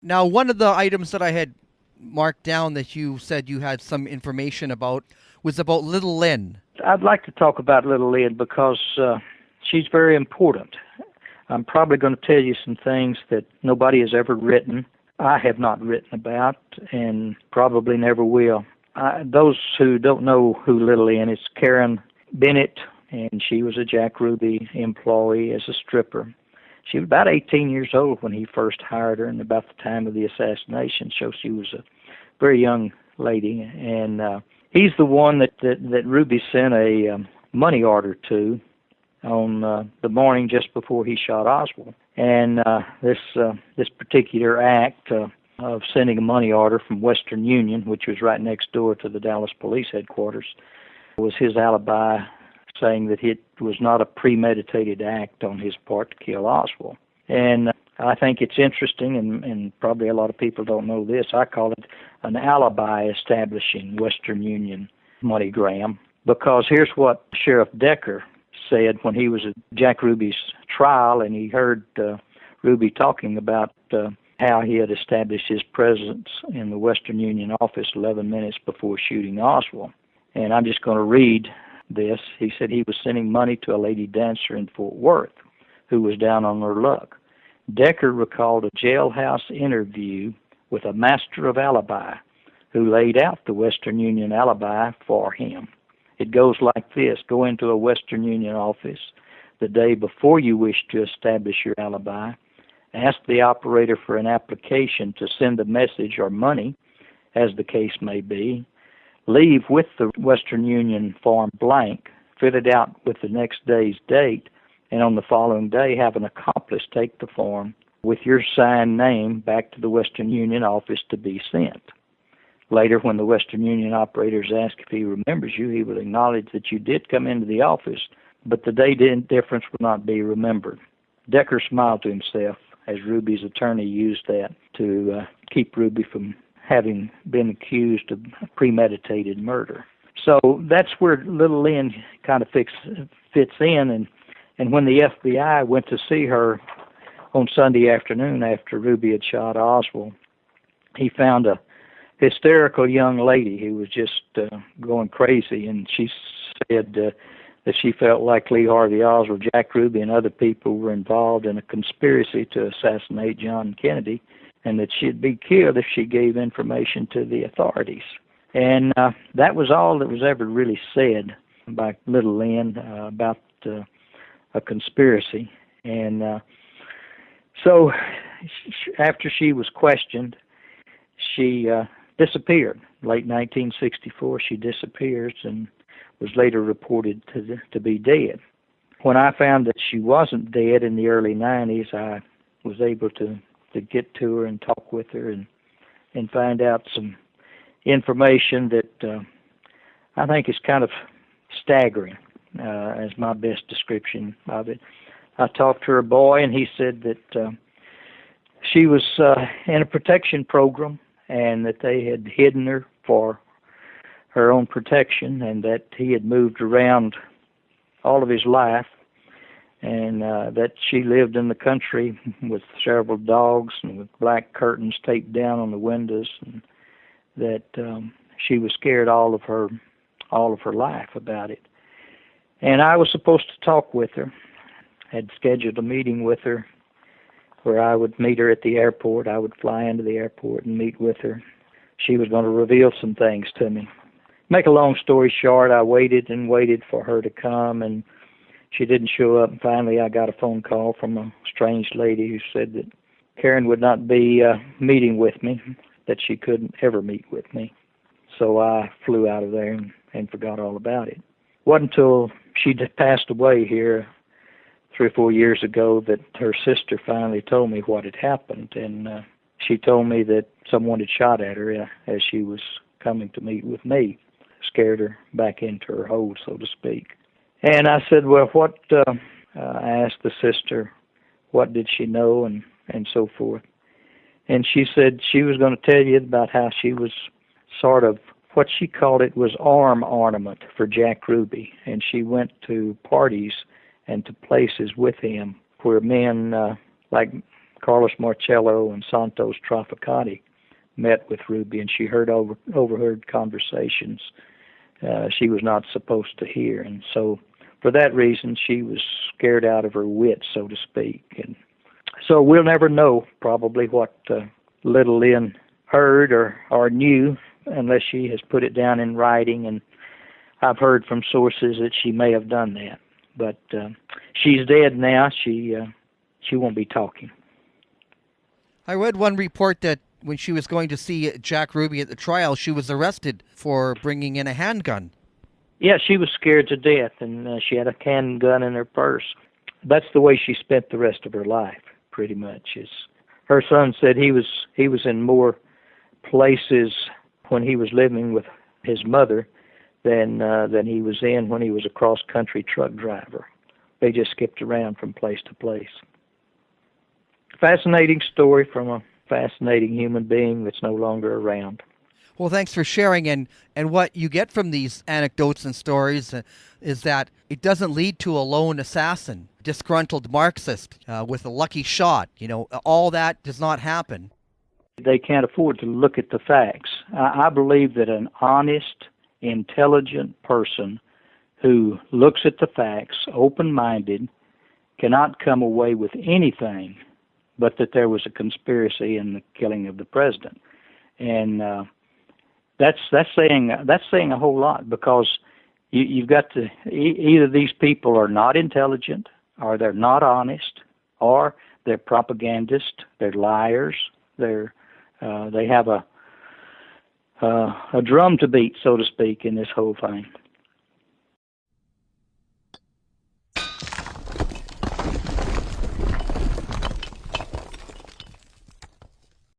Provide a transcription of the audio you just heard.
Now, one of the items that I had marked down that you said you had some information about was about Little Lynn. I'd like to talk about Little Lynn because she's very important. I'm probably going to tell you some things that nobody has ever written. I have not written about and probably never will. Those who don't know who Little Lynn is, Karen Bennett, and she was a Jack Ruby employee as a stripper. She was about 18 years old when he first hired her, and about the time of the assassination, so she was a very young lady. And he's the one that Ruby sent a money order to on the morning just before he shot Oswald. And this particular act of sending a money order from Western Union, which was right next door to the Dallas Police headquarters, was his alibi, saying that it was not a premeditated act on his part to kill Oswald. And I think it's interesting, and probably a lot of people don't know this. I call it an alibi establishing Western Union MoneyGram, because here's what Sheriff Decker said when he was at Jack Ruby's trial, and he heard Ruby talking about how he had established his presence in the Western Union office 11 minutes before shooting Oswald. And I'm just going to read this. He said he was sending money to a lady dancer in Fort Worth who was down on her luck. Decker recalled a jailhouse interview with a master of alibi who laid out the Western Union alibi for him. It goes like this: go into a Western Union office the day before you wish to establish your alibi, ask the operator for an application to send a message or money, as the case may be, leave with the Western Union form blank, fill it out with the next day's date, and on the following day have an accomplice take the form with your signed name back to the Western Union office to be sent. Later, when the Western Union operators ask if he remembers you, he will acknowledge that you did come into the office, but the date difference will not be remembered. Decker smiled to himself as Ruby's attorney used that to keep Ruby from having been accused of premeditated murder. So that's where Little Lynn kind of fits in. And when the FBI went to see her on Sunday afternoon after Ruby had shot Oswald, he found a hysterical young lady who was just going crazy, and she said that she felt like Lee Harvey Oswald, Jack Ruby, and other people were involved in a conspiracy to assassinate John Kennedy, and that she'd be killed if she gave information to the authorities. And that was all that was ever really said by Little Lynn about a conspiracy. And so after she was questioned, she disappeared. Late 1964, she disappears and was later reported to be dead. When I found that she wasn't dead in the early 90s, I was able to get to her and talk with her and find out some information that I think is kind of staggering, as my best description of it. I talked to her boy, and he said that she was in a protection program and that they had hidden her for her own protection, and that he had moved around all of his life, and that she lived in the country with several dogs and with black curtains taped down on the windows, and that she was scared all of her life about it. And I was supposed to talk with her. Had scheduled a meeting with her where I would meet her at the airport. I would fly into the airport and meet with her. She was going to reveal some things to me. Make a long story short, I waited and waited for her to come, and she didn't show up. And finally, I got a phone call from a strange lady who said that Karen would not be meeting with me, that she couldn't ever meet with me. So I flew out of there and forgot all about it. It wasn't until she passed away here 3 or 4 years ago that her sister finally told me what had happened, and she told me that someone had shot at her as she was coming to meet with me, scared her back into her hole, so to speak. And I said, well, I asked the sister, what did she know, and so forth. And she said she was going to tell you about how she was sort of, what she called it was arm ornament for Jack Ruby, and she went to parties and to places with him where men like Carlos Marcello and Santos Traficante met with Ruby, and she overheard conversations she was not supposed to hear. And so for that reason, she was scared out of her wits, so to speak. And so we'll never know probably what little Lynn heard or knew unless she has put it down in writing. And I've heard from sources that she may have done that. But she's dead now. She won't be talking. I read one report that when she was going to see Jack Ruby at the trial, she was arrested for bringing in a handgun. Yeah, she was scared to death, and she had a handgun in her purse. That's the way she spent the rest of her life, pretty much. Her son said he was in more places when he was living with his mother than he was in when he was a cross-country truck driver. They just skipped around from place to place. Fascinating story from a fascinating human being that's no longer around. Well, thanks for sharing. And what you get from these anecdotes and stories is that it doesn't lead to a lone assassin, disgruntled Marxist with a lucky shot. You know, all that does not happen. They can't afford to look at the facts. I believe that an honest, intelligent person who looks at the facts, open-minded, cannot come away with anything but that there was a conspiracy in the killing of the president. And that's saying a whole lot, because you've got to either these people are not intelligent, or they're not honest, or they're propagandists, they're liars, they have a drum to beat, so to speak, in this whole thing.